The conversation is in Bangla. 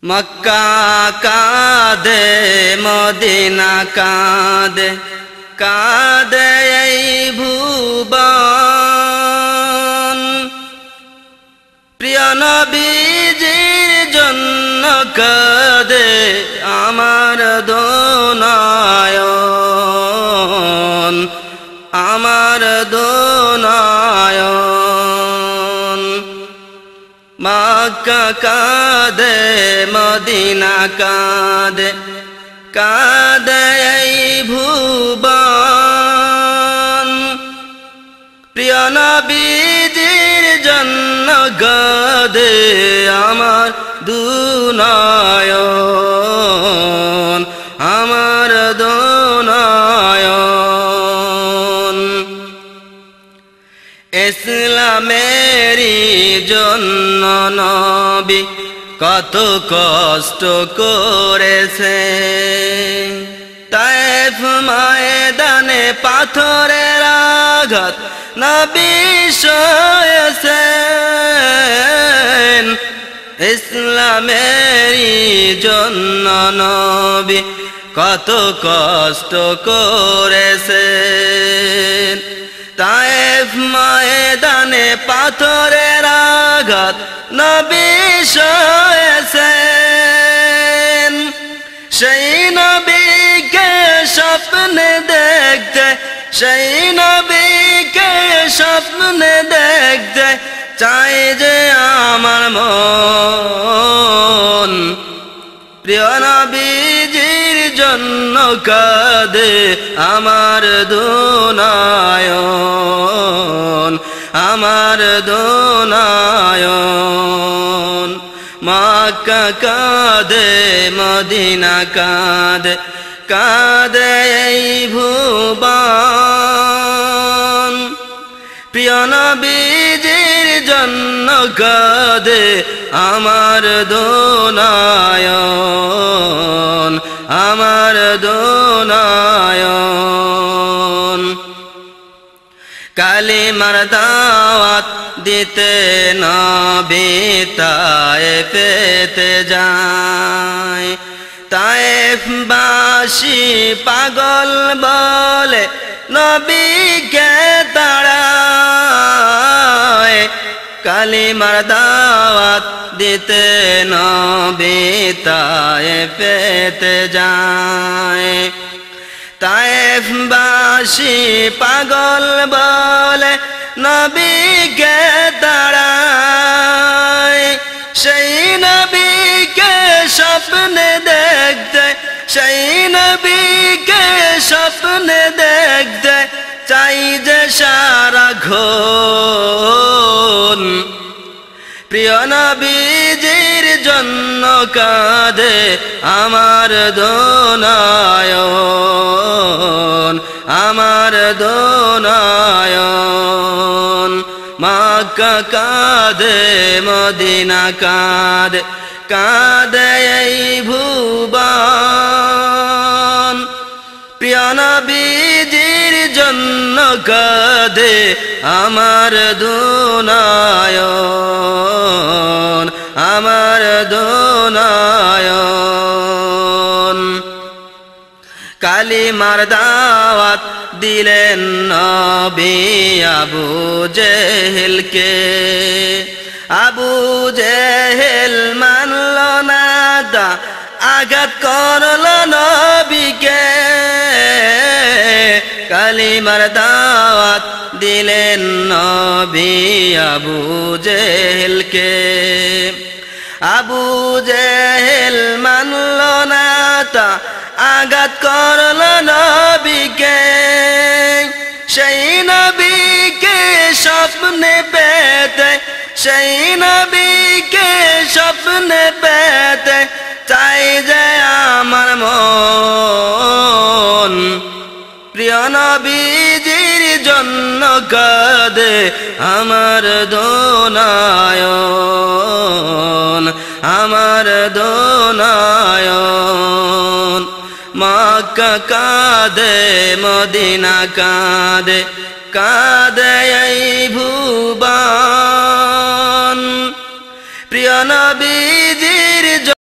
মক্কা কাঁদে মদিনা কাঁদে কাঁদে এই ভুবন প্রিয় নবীজির জন্য কাঁদে আমার দোনায়ন আমার দোনায়ন মক্কা কাঁদে মদিনা কাঁদে কাঁদে এই ভুবন প্রিয় নবীজির জন্য কাঁদে আমার দুনয়ন আমার দুনয়ন ইসলামেরই জন্য নবী কত কষ্ট করেছে তায়েফ ময়দানে পাথরের আঘাত নবী সয়েছেন ইসলামেরই জন্য নবী কত কষ্ট করেছেন তায়েফ ময়দানে পাথরের আঘাত নবী সয়েছেন সেই নবীকে স্বপ্নে দেখতে সেই নবীকে স্বপ্নে দেখতে চাই যে আমার মন প্রিয় নবীজির জন্য কাঁদে আমার দুনয়ন আমার দুনয়ন মক্কা কাঁদে মদিনা কাঁদে কাঁদে এই ভুবন প্রিয় নবীজির জন্য কাঁদে আমার দুনয়ন আমার দুনয়ন কালিমার দাওয়াত দিতে নবী তায়েফেতে যায় তায়েফবাসী পাগল বলে নবীকে তাড়ায় কালিমার দাওয়াত দিতে নবী তায়েফেতে যায় তায়েফবাসী পাগল বলে নবীকে তাড়ায় সেই নবীকে স্বপ্নে দেখতে সেই নবীকে স্বপ্নে দেখতে চাই যে সারাক্ষণ প্রিয় নবীজির জন্য কাঁদে আমার দুনয়ন আমার দুনয়ন মক্কা কাঁদে মদিনা কাঁদে কাঁদে এই ভুবন প্রিয় নবীজির জন্য কাঁদে আমার দুনয়ন আমার দুনয়ন কালিমার দাওয়াত দিলেন নবী আবু জেহেলকে আবু জেহেল মানল না দা আঘাত করল নবীকে কালিমার দাওয়াত দিলেন নবী আবু জেহেলকে আবু জেহেল মানল না তা আঘাত করল নবীকে সেই নবীকে স্বপ্নে পেতে সেই নবীকে স্বপ্নে পেতে চাই যে আমার মন প্রিয় নবীজির জন্য কাঁদে আমার দুনয়ন আমার দুনয়ন মক্কা কাঁদে মদিনা কাঁদে কাঁদে এই ভুবন